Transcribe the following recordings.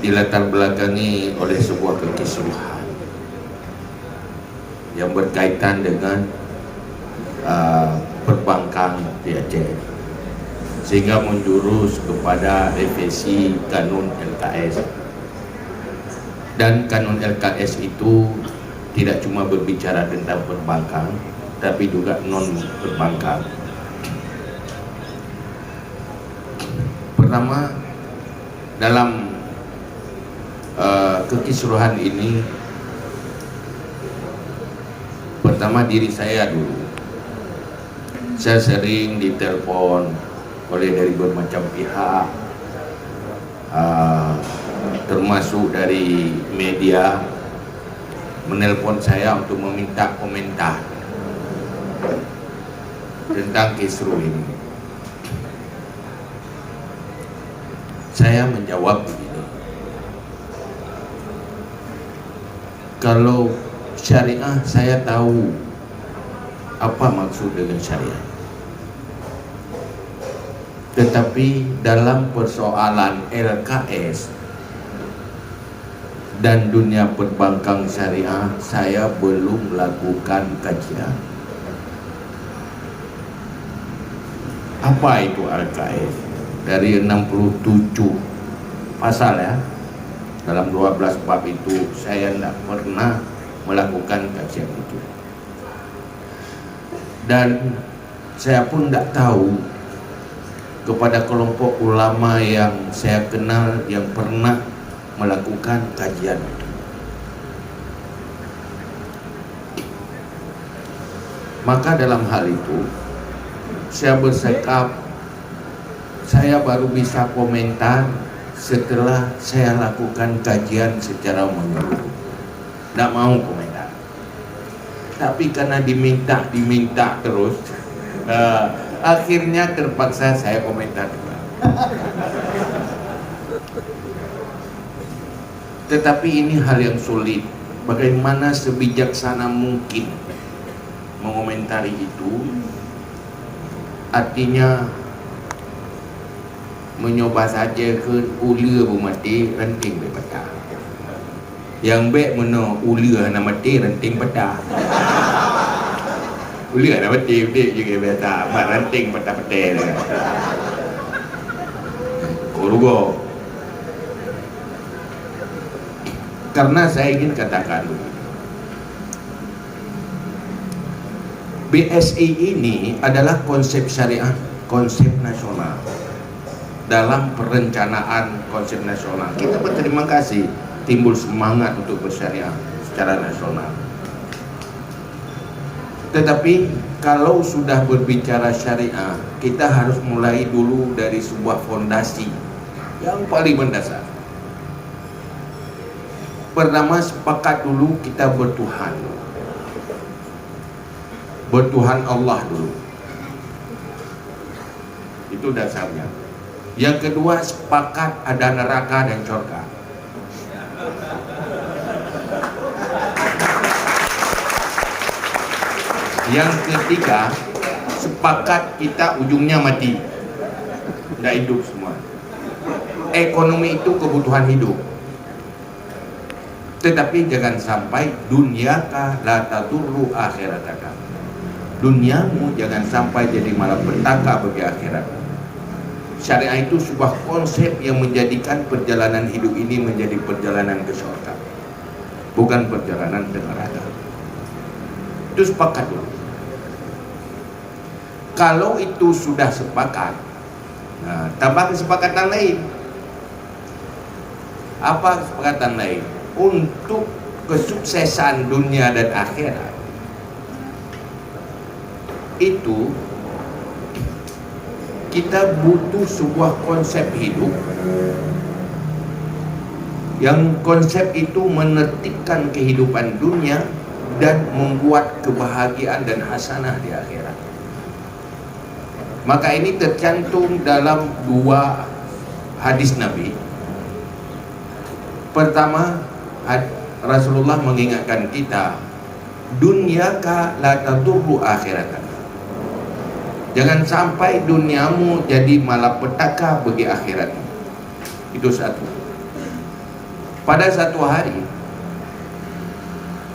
dilatar belakangi oleh sebuah kekisruhan yang berkaitan dengan perbankan di Aceh, sehingga menjurus kepada revisi kanun LKS. Dan kanun LKS itu tidak cuma berbicara tentang perbankan, tapi juga non perbankan. Pertama, dalam kekisruhan ini, pertama diri saya dulu. Saya sering ditelepon oleh dari bermacam pihak, termasuk dari media, menelpon saya untuk meminta komentar tentang kisruh ini. Saya menjawab begini: kalau syariah, saya tahu apa maksud dengan syariah, tetapi dalam persoalan LKS dan dunia perbankan syariah, saya belum melakukan kajian. Apa itu LKS? Dari 67 pasal ya, dalam 12 bab itu saya tidak pernah melakukan kajian itu, dan saya pun tidak tahu kepada kelompok ulama yang saya kenal yang pernah melakukan kajian itu. Maka dalam hal itu saya bersikap, saya baru bisa komentar setelah saya lakukan kajian secara menyeluruh. Tidak mau komentar, tapi karena diminta terus, akhirnya terpaksa saya komentar. Tetapi ini hal yang sulit. Bagaimana sebijaksana mungkin mengomentari itu? Artinya mencoba saja ke ulia mati renting berpatah. Yang baik mana ulia nak mati renting patah. Ulia nak mati dia juga biasa, mak renting patah-patah dia. Korugo. Karena saya ingin katakan, BSI ini adalah konsep syariah, konsep nasional. Dalam perencanaan konsep nasional, kita berterima kasih timbul semangat untuk bersyariah secara nasional. Tetapi kalau sudah berbicara syariah, kita harus mulai dulu dari sebuah fondasi yang paling mendasar. Pertama, sepakat dulu kita bertuhan. Bertuhan Allah dulu. Itu dasarnya. Yang kedua, sepakat ada neraka dan surga. Yang ketiga, sepakat kita ujungnya mati, tidak hidup semua. Ekonomi itu kebutuhan hidup, tetapi jangan sampai dunyaka la tadurru akhirataka. Duniamu jangan sampai jadi malapetaka bagi akhirat. Syariah itu sebuah konsep yang menjadikan perjalanan hidup ini menjadi perjalanan ke surga, bukan perjalanan ke neraka. Itu sepakat dulu. Kalau itu sudah sepakat, nah, tambah kesepakatan lain. Apa kesepakatan lain? Untuk kesuksesan dunia dan akhirat itu kita butuh sebuah konsep hidup yang konsep itu menertibkan kehidupan dunia dan membuat kebahagiaan dan hasanah di akhirat. Maka ini tercantum dalam dua hadis Nabi. Pertama, Rasulullah mengingatkan kita, dunyaka la tadurru akhirataka. Jangan sampai duniamu jadi malapetaka bagi akhirat. Itu satu. Pada satu hari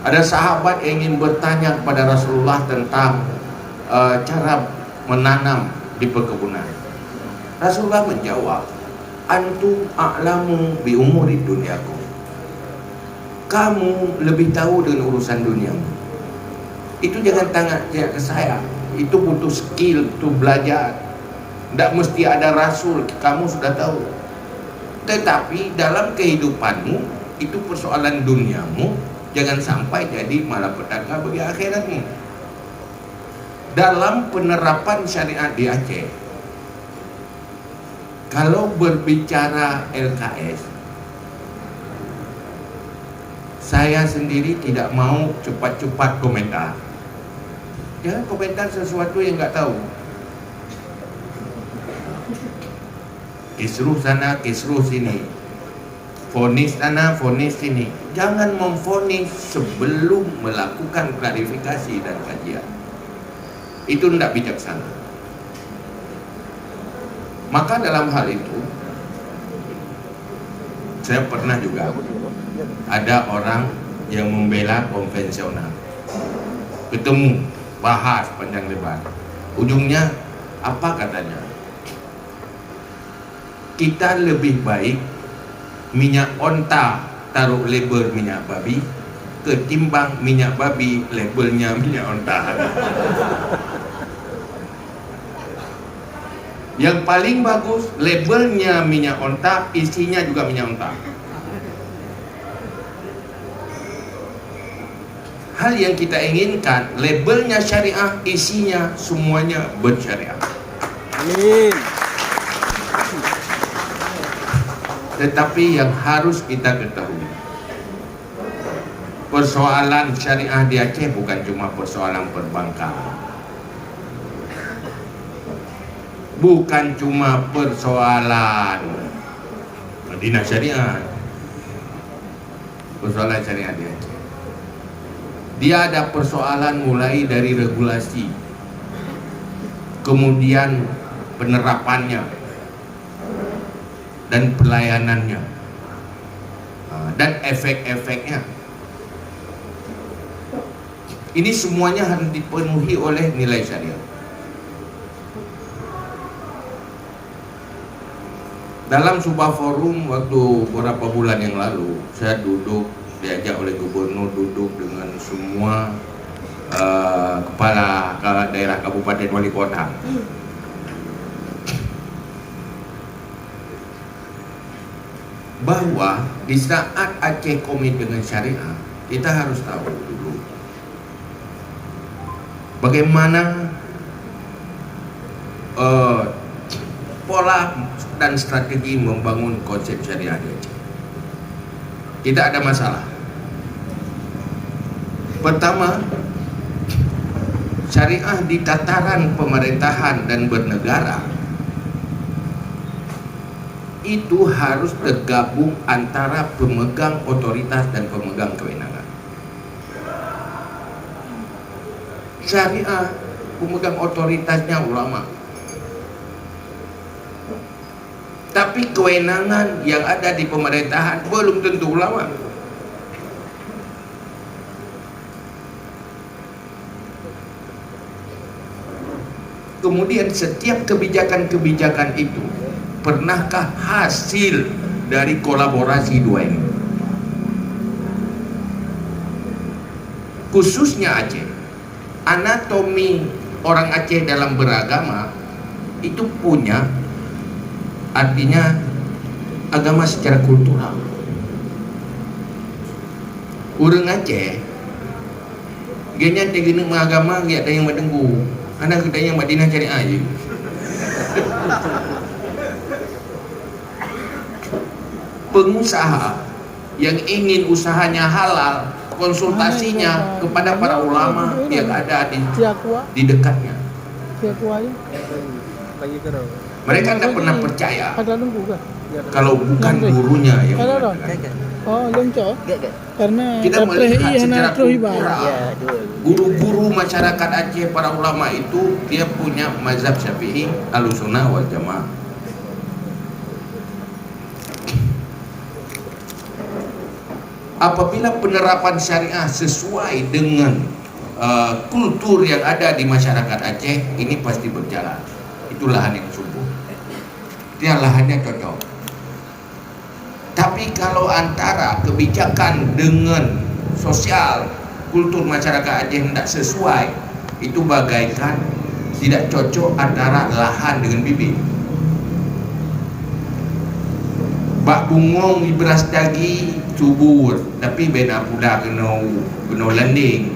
ada sahabat yang ingin bertanya kepada Rasulullah tentang cara menanam di perkebunan. Rasulullah menjawab, antum a'lamu bi umuri dunyakum. Kamu lebih tahu dengan urusan duniamu. Itu jangan tanya ke saya. Itu butuh skill, itu belajar. Tidak mesti ada rasul, kamu sudah tahu. Tetapi dalam kehidupanmu, itu persoalan duniamu, jangan sampai jadi malapetaka bagi akhiratmu. Dalam penerapan syariat di Aceh, kalau berbicara LKS, saya sendiri tidak mau cepat-cepat komentar. Jangan komentar sesuatu yang nggak tahu. Kisruh sana, kisruh sini, vonis sana, vonis sini. Jangan memvonis sebelum melakukan klarifikasi dan kajian. Itu tidak bijaksana. Maka dalam hal itu, saya pernah juga ada orang yang membela konvensional. Ketemu, bahas panjang lebar. Ujungnya apa katanya? Kita lebih baik minyak onta taruh label minyak babi ketimbang minyak babi labelnya minyak onta. Yang paling bagus labelnya minyak onta, isinya juga minyak onta. Hal yang kita inginkan, labelnya syariah, isinya semuanya bersyariah. Amin. Tetapi yang harus kita ketahui, persoalan syariah di Aceh bukan cuma persoalan perbankan, bukan cuma persoalan Madinah Syariah. Persoalan syariah di Aceh, dia ada persoalan mulai dari regulasi, kemudian penerapannya dan pelayanannya, dan efek-efeknya. Ini semuanya harus dipenuhi oleh nilai syariah. Dalam sebuah forum waktu beberapa bulan yang lalu, saya diajak oleh gubernur duduk dengan semua kepala daerah kabupaten wali kota. Bahwa di saat Aceh komit dengan syariah, kita harus tahu dulu bagaimana pola dan strategi membangun konsep syariah di Aceh. Tidak ada masalah. Pertama, syariah di tataran pemerintahan dan bernegara itu harus tergabung antara pemegang otoritas dan pemegang kewenangan. Syariah pemegang otoritasnya ulama, tapi kewenangan yang ada di pemerintahan belum tentu ulama. Kemudian setiap kebijakan-kebijakan itu, pernahkah hasil dari kolaborasi dua ini? Khususnya Aceh, anatomi orang Aceh dalam beragama itu punya artinya agama secara kultural. Orang Aceh genya tegene agama dia ada yang madenggu, anak kita yang Madinah cari aja. Pengusaha yang ingin usahanya halal, konsultasinya kepada para ulama yang ada di dekatnya. Mereka tidak pernah percaya kalau bukan gurunya yang mengatakan. Karena kita melihat secara kultural, guru-guru masyarakat Aceh, para ulama itu dia punya mazhab Syafi'i, Ahlussunnah wal Jamaah. apabila penerapan syariah sesuai dengan kultur yang ada di masyarakat Aceh, ini pasti berjalan. Itu lahan yang subur, dia lahannya cocok. Tapi kalau antara kebijakan dengan sosial, kultur masyarakat Aceh tidak sesuai, itu bagaikan tidak cocok antara lahan dengan bibit. Bak bungong di beras dagi subur, tapi bena pula kena landing.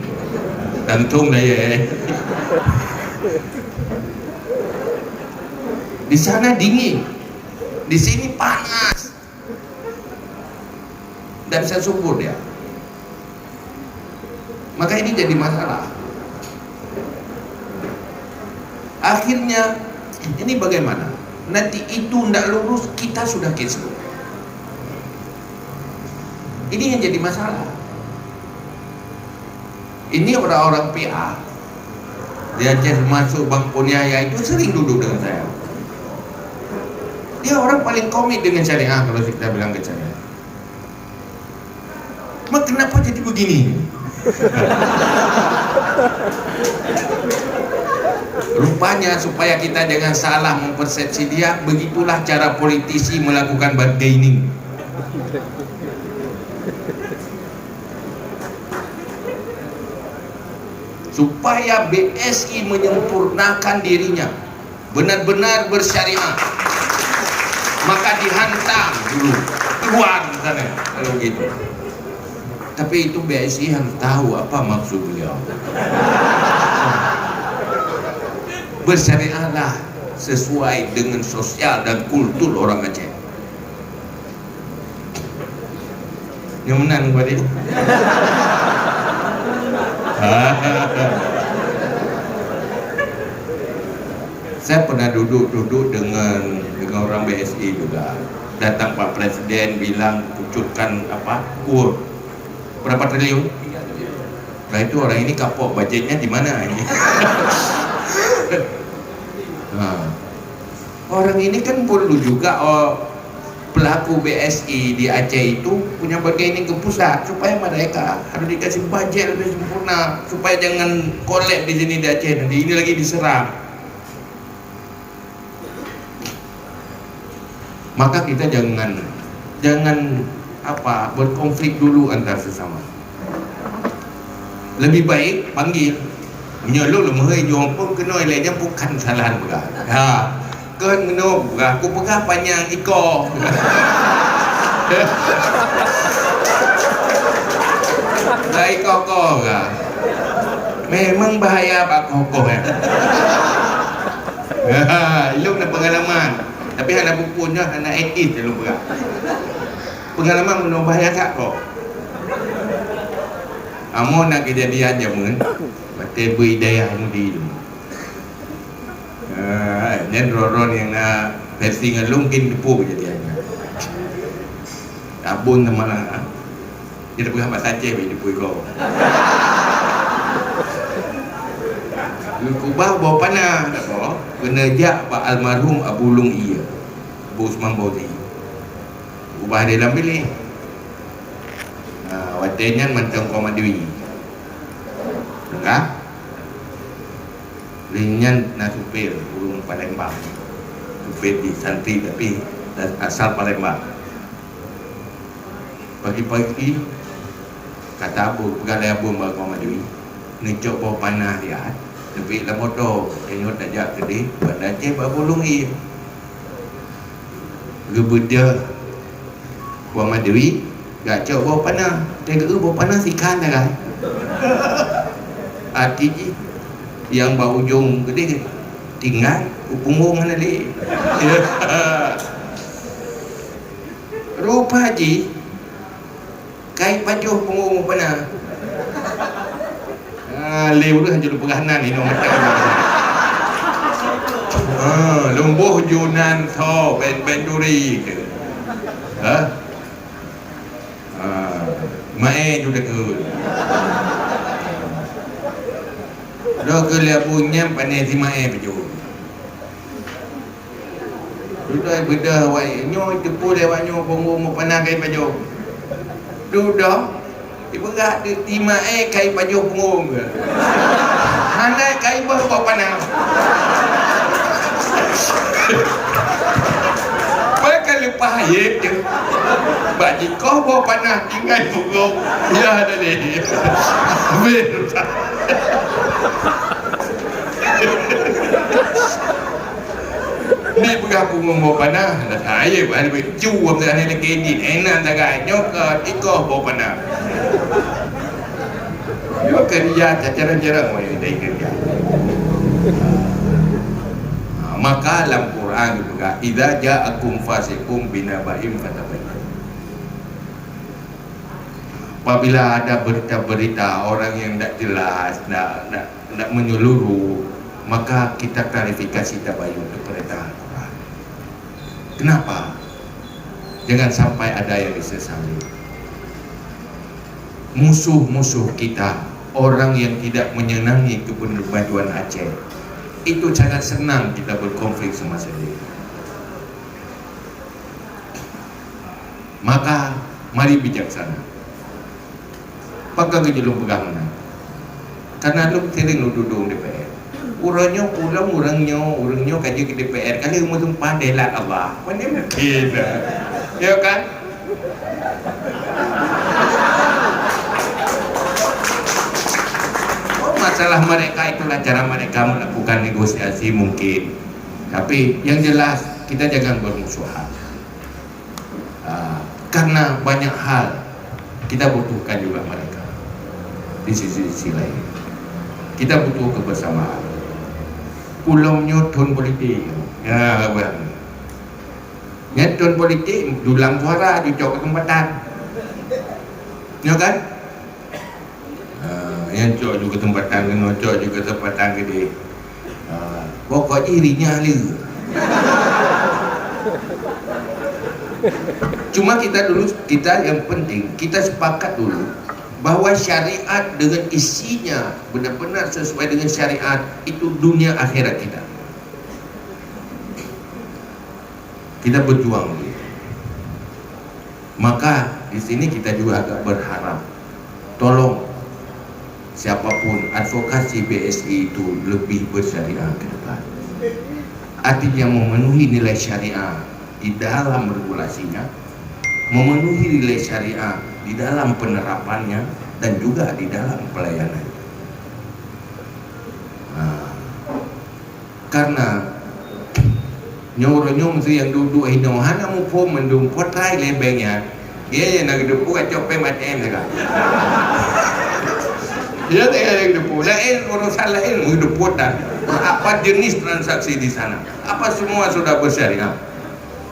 Gantung dah ya. Di sana dingin, di sini panas, dan bisa subur dia. Maka ini jadi masalah. Akhirnya ini bagaimana? Nanti itu tidak lurus, kita sudah kisruh. Ini yang jadi masalah. Ini orang-orang PA di Aceh masuk Bang Poniaya itu sering duduk dengan saya. Dia orang paling komit dengan syariah kalau kita bilang ke saya. Mak kenapa jadi begini? Rupanya supaya kita jangan salah mempersepsi dia, begitulah cara politisi melakukan bargaining. Supaya BSI menyempurnakan dirinya, benar-benar bersyariah, maka dihantam dulu keluar sana kalau gitu. Tapi itu BSI harus tahu apa maksud beliau. Bersyariahlah sesuai dengan sosial dan kultur orang Aceh. Yang menang pada itu. Saya pernah duduk dengan orang BSI juga. Datang Pak Presiden bilang pucutkan kur berapa triliun? Nah itu orang ini kapok, budgetnya di mana ini? Nah, orang ini kan perlu juga pelaku BSI di Aceh itu punya bargaining ke pusat supaya mereka harus dikasih budget lebih sempurna supaya jangan kolek di sini di Aceh, nanti ini lagi diserang. Maka kita jangan berkonflik dulu antar sesama. Lebih baik panggil menyolok lemah jom pun kena lainnya bukan kesalahan pegah. Kan kena aku pegah panjang ikor. Dah ikor kah? Memang bahaya pak kokoh ya. Lu nak pengalaman. Tapi ada bukunya anak etis dia lupa. Pengalaman menurut bahaya tak kok. Amo nak kejadian jamun. Batai beridayah mudi tu. Nyen roron yang nak versi ngelungkin depu kejadiannya. Abun teman dia pegang bahasa Aceh di depu kau. Kubah bawa panah tak apa. Penejak Pak Almarhum Abu Lung Iya, Abu Usman Bauzi. Kubah dia dalam bilik. Watenya macam Muhammad Dewi. Enggak? Linyan na supir burung Palembang. Supir di santri tapi asal Palembang. Pagi-pagi kata Abu pegang Abu Muhammad Dewi. Ngecok bawa panah dia. Tapi lah motor tengok tak jak tadi pada Aceh Abu Lung Iya. Gebeda Muhammad Dewi gak cok bawa panah. Tengok bawa panah sikan dah kan. Arti yang bau ujung gede tinggal punggung mana le. Rupa haji kait pajuh punggung panah. Lew tu hanya pergahanan ni nombor lumbuh junan tho ben duri ke. Mae tu dekat. Lo ke labunya pandai si mae baju. Sudah bedah wai nyo tepu lewat nyo punggung panah kai baju. duduk ibu gak terima kai baju punggung ke handai kai bawa panah mereka lupa ayat je bagi kau bawa panah tinggal punggung ya ada ni ni pegang punggung bawa panah dah saya ada cuam dah ni lagi edit enak tak gaya nyokot ikoh bawa panah dia kerja jarang-jarang orang yang dah kerja maka dalam Quran juga idza ja'akum fasiqum binaba'in fatabayyanu apabila ada berita-berita orang yang tak jelas nak menyeluruh maka kita klarifikasi tabayun kepada Quran. Kenapa? Jangan sampai ada yang disesali. Musuh-musuh kita, orang yang tidak menyenangi kemajuan Aceh, itu sangat senang kita berkonflik semasa ini. Maka mari bijaksana. Pakai jelung pegang mana? Karena lu sering lu duduk DPR. Urangnya pulang orangnya kerja ke DPR kali umur pandai lah Allah. Mana mungkin? Ya kan? Masalah mereka itulah cara mereka melakukan negosiasi mungkin. Tapi yang jelas kita jangan bermusuhan. Karena banyak hal kita butuhkan juga mereka. Di sisi lain kita butuh kebersamaan. Pulaunya tun politik. Ya, bang. Tun politik dulang suara di jauh kesempatan. Ya kan? Yang cok juga tempatan kena cok juga tempatan gede. Pokok dirinya lu. Cuma kita yang penting kita sepakat dulu bahwa syariat dengan isinya benar-benar sesuai dengan syariat itu dunia akhirat kita. Kita berjuang dulu. Maka di sini kita juga agak berharap tolong siapapun advokasi BSI itu lebih bersyariah ke depan. Artinya memenuhi nilai syariah di dalam regulasinya, memenuhi nilai syariah di dalam penerapannya dan juga di dalam pelayanan. Karena nyoronyong tu yang duduk hidung hana mu pom mendung potrai lebengnya, dia yang nak duduk buat copem ATM juga. Dia tak ada duduk, lain urusan lain hidup potan. Apa jenis transaksi di sana? Apa semua sudah bersyariah?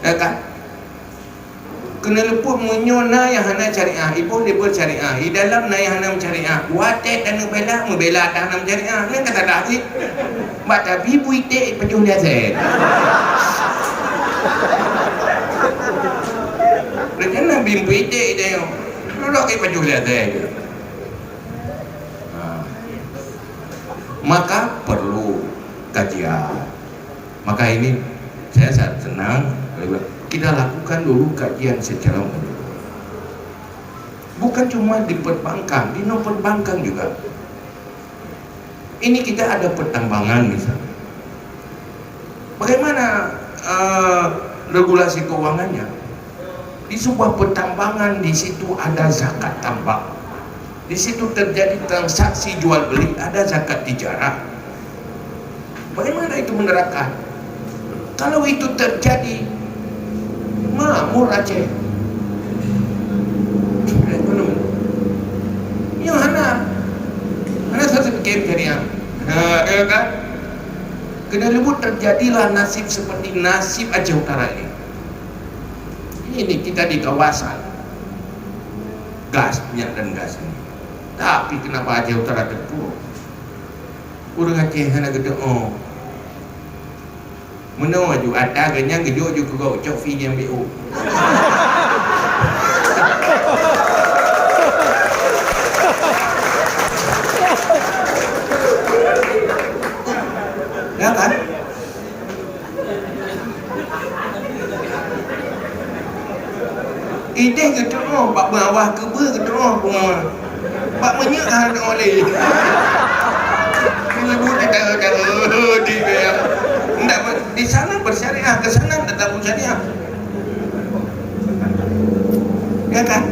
Ya kan? Kena leput menyona yang hana syariah, ibu dia bersyariah. Di dalam na yang hana syariah, watet dan membela tak hana syariah. Ni kata dah ni. Mak tapi puite penjuh dia set. Rencana bim puite dia. Duduk ke penjuh dia set. Maka perlu kajian. Maka ini saya sangat senang kita lakukan dulu kajian secara menyeluruh. Bukan cuma di perbankan, di non perbankan juga. Ini kita ada pertambangan misalnya. Bagaimana regulasi keuangannya? Di sebuah pertambangan di situ ada zakat tambang. Di situ terjadi transaksi jual beli, ada zakat tijarah. Bagaimana itu menerapkan? Kalau itu terjadi, makmur Aceh. Yang mana satu pikir syariah. Ya kan? Kena lebut terjadilah nasib seperti nasib Aceh Utara ini. Ini kita di kawasan gas, minyak dan gas ini. Tapi kenapa Aceh Utara terpuruk? Orang Aceh hanya gede menuju ada kenyang geduk juga kau cok fi yang BO. Ya kan? Ide geduk Pak bawah ke ber ke tengah pun. Pak menyak hal oleh. Bila boleh cara di dia. Enggak di sana bersyariah, ke sana tetap bersyariah. Ya kan?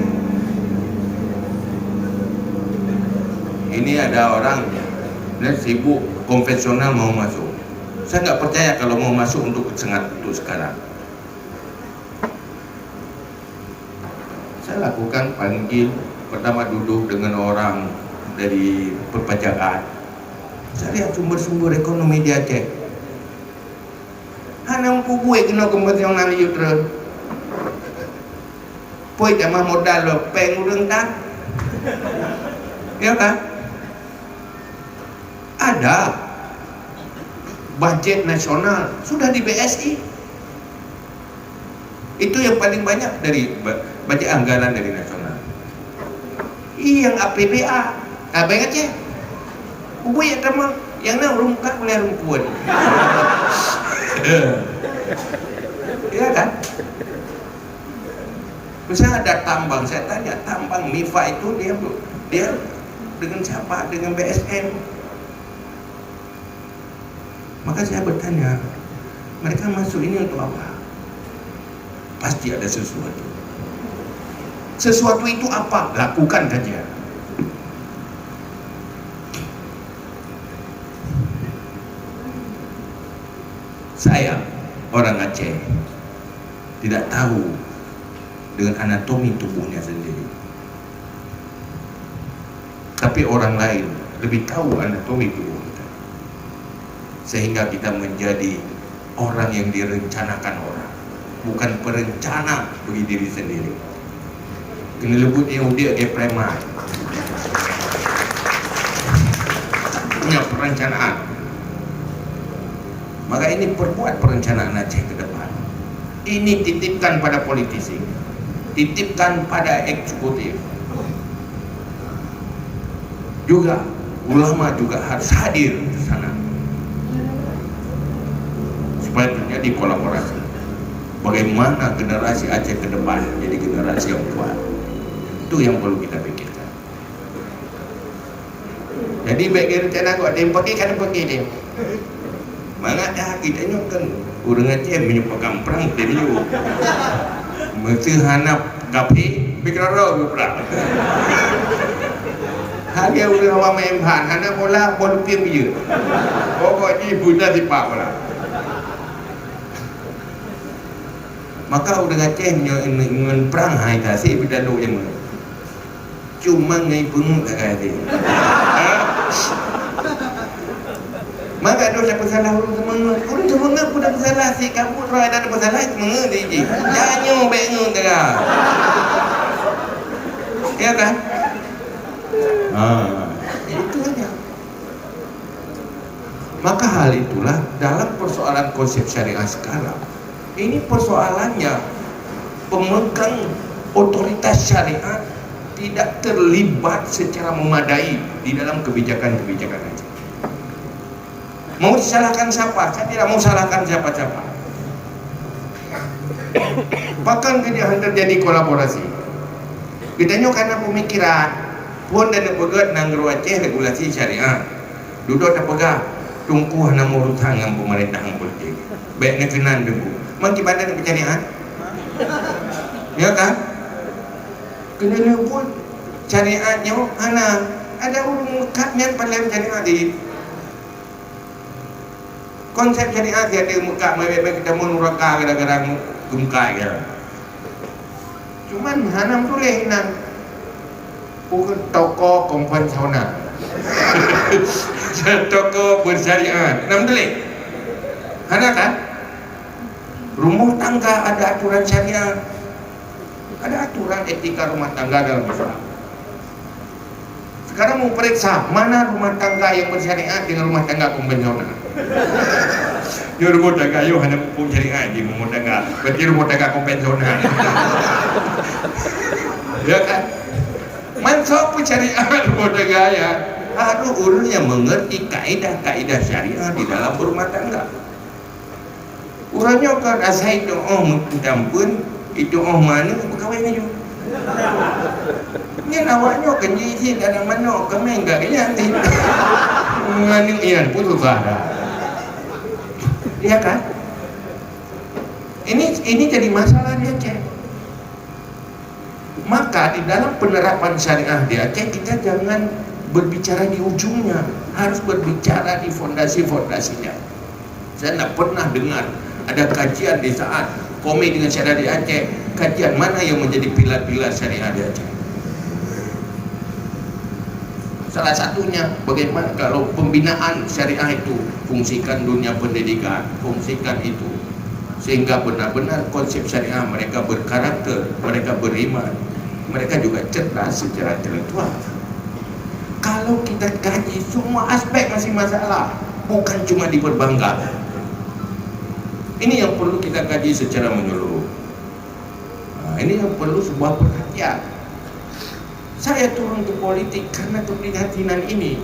Ini ada orang sibuk konvensional mau masuk. Saya nggak percaya kalau mau masuk untuk sengat itu sekarang. Saya lakukan panggil, pertama duduk dengan orang dari perpajakan. Saya lihat sumber-sumber ekonomi dia cek. Hanam pubuai kena konvensional yutra. Poi jamah modal lo peng urang tak. Ya kan? Ada budget nasional sudah di BSI. Itu yang paling banyak dari budget anggaran dari nasional. Yang APBA, apa yang aja? Ubu yang sama, yang nak rumkat boleh rumput. Ya kan? Misalnya ada tambang, saya tanya tambang MIFA itu dia dengan siapa? Dengan BSN. Maka saya bertanya, mereka masuk ini untuk apa? Pasti ada sesuatu. Sesuatu itu apa? Lakukan saja. Saya orang Aceh tidak tahu dengan anatomi tubuhnya sendiri, tapi orang lain lebih tahu anatomi tubuh kita, sehingga kita menjadi orang yang direncanakan orang, bukan perencana bagi diri sendiri. Kena lebut yang dia preman, punya perencanaan. Maka ini perbuat perencanaan Aceh ke depan. Ini titipkan pada politisi, titipkan pada eksekutif. Juga ulama juga harus hadir di sana supaya terjadi kolaborasi. Bagaimana generasi Aceh ke depan jadi generasi yang kuat, itu yang perlu kita pikirkan. Jadi bagi rencana kau ada yang pergi kan pergi dia. Mana dah kita kan orang Aceh menyupakan perang dia dulu. Mesti hanap kapi berkerara berperang. Hari orang awam main han, hanap bola bola piem dia. Pokoknya bunda tipak bola. Maka orang Aceh dengan perang hai kasih bidaduk yang mana. Cuma ngai penguk kat dia. Maka ada salah orang semangat. Orang semangat pun dah bersalah. Si kabut roh ada bersalah semangat dia je. Jangan bengung tengah. Ya kan? Itu saja. Maka hal itulah dalam persoalan konsep syariah sekarang. Ini persoalannya pemegang otoritas syariat tidak terlibat secara memadai di dalam kebijakan-kebijakan itu. Mau disalahkan siapa? Saya tidak mau salahkan siapa-siapa. Bahkan tidak terjadi kolaborasi. Kita karena pemikiran pun dan pegat nanggro Aceh regulasi syariah. Duduk tak pegang, tungku hana murutang dengan pemerintah yang politik. Baiknya kenan dulu. Mungkin badan syariah. Ya kan? Kena pun syariatnya hana ada urung katnya paling syariah di konsep syariah dia ada muka baik-baik kita mau nuraka gara-gara gemkai ya. Cuman hanam boleh nan bukan toko konvensional. Toko bersyariat. Nam boleh. Hana kan? Rumah tangga ada aturan syariah. Ada aturan etika rumah tangga dalam Islam. Sekarang mau periksa mana rumah tangga yang bersyariat dengan rumah tangga konvensional. Yo rumah tangga yo hanya pupuk syariat di rumah tangga. Berarti rumah tangga konvensional. Ya kan? Mansop syariat rumah tangga ya. Harus orang yang mengerti kaidah-kaidah syariah di dalam berumah tangga. Orangnya kan asal itu oh mencampur itu oh mana berkahwin aja. Ini awaknya kan izin kadang mana kami enggak nanti ngani ian putus ada. Iya kan? Ini jadi masalah di Aceh. Maka di dalam penerapan syariah di Aceh kita jangan berbicara di ujungnya, harus berbicara di fondasi-fondasinya. Saya tidak pernah dengar ada kajian di saat komedi dengan syariah di Aceh, kajian mana yang menjadi pilar-pilar syariah di Aceh. Salah satunya bagaimana kalau pembinaan syariah itu, fungsikan dunia pendidikan, fungsikan itu sehingga benar-benar konsep syariah mereka berkarakter, mereka beriman, mereka juga cerdas secara intelektual. Kalau kita kaji semua aspek masih masalah, bukan cuma diperbanggakan. Ini yang perlu kita kaji secara menyeluruh. Nah, ini yang perlu sebuah perhatian. Saya turun ke politik karena keprihatinan ini,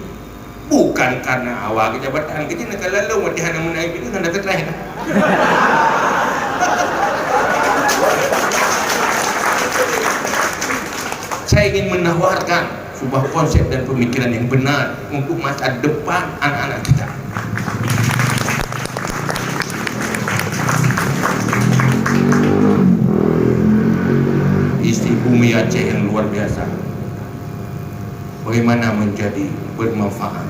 bukan karena awal kejabatan kita nak lalu wadihan menaik itu kan dah terakhir. Saya ingin menawarkan sebuah konsep dan pemikiran yang benar untuk masa depan anak-anak kita. Isi bumi Aceh yang luar biasa, bagaimana menjadi bermanfaat.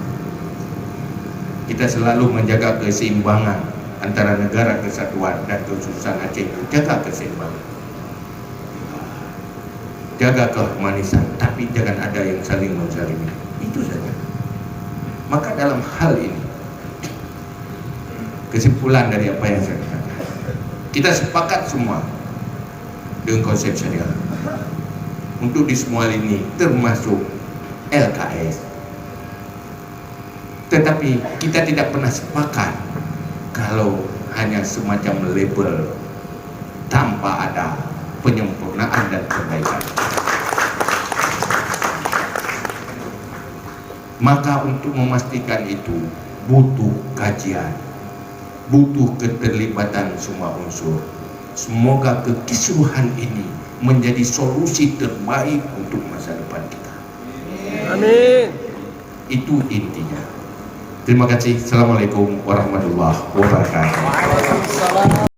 Kita selalu menjaga keseimbangan antara negara kesatuan dan kekhususan Aceh. Jaga keseimbangan, jaga kehumanisan, tapi jangan ada yang saling menzalimi. Itu saja. Maka dalam hal ini, kesimpulan dari apa yang saya katakan, kita sepakat semua dengan konsep syariah untuk di semua lini, termasuk LKS. Tetapi kita tidak pernah sepakat kalau hanya semacam label tanpa ada penyempurnaan dan perbaikan. Maka untuk memastikan itu butuh kajian, butuh keterlibatan semua unsur. Semoga kekisruhan ini menjadi solusi terbaik untuk masa depan kita. Amin. Itu intinya. Terima kasih. Assalamualaikum warahmatullahi wabarakatuh. Waalaikumsalam.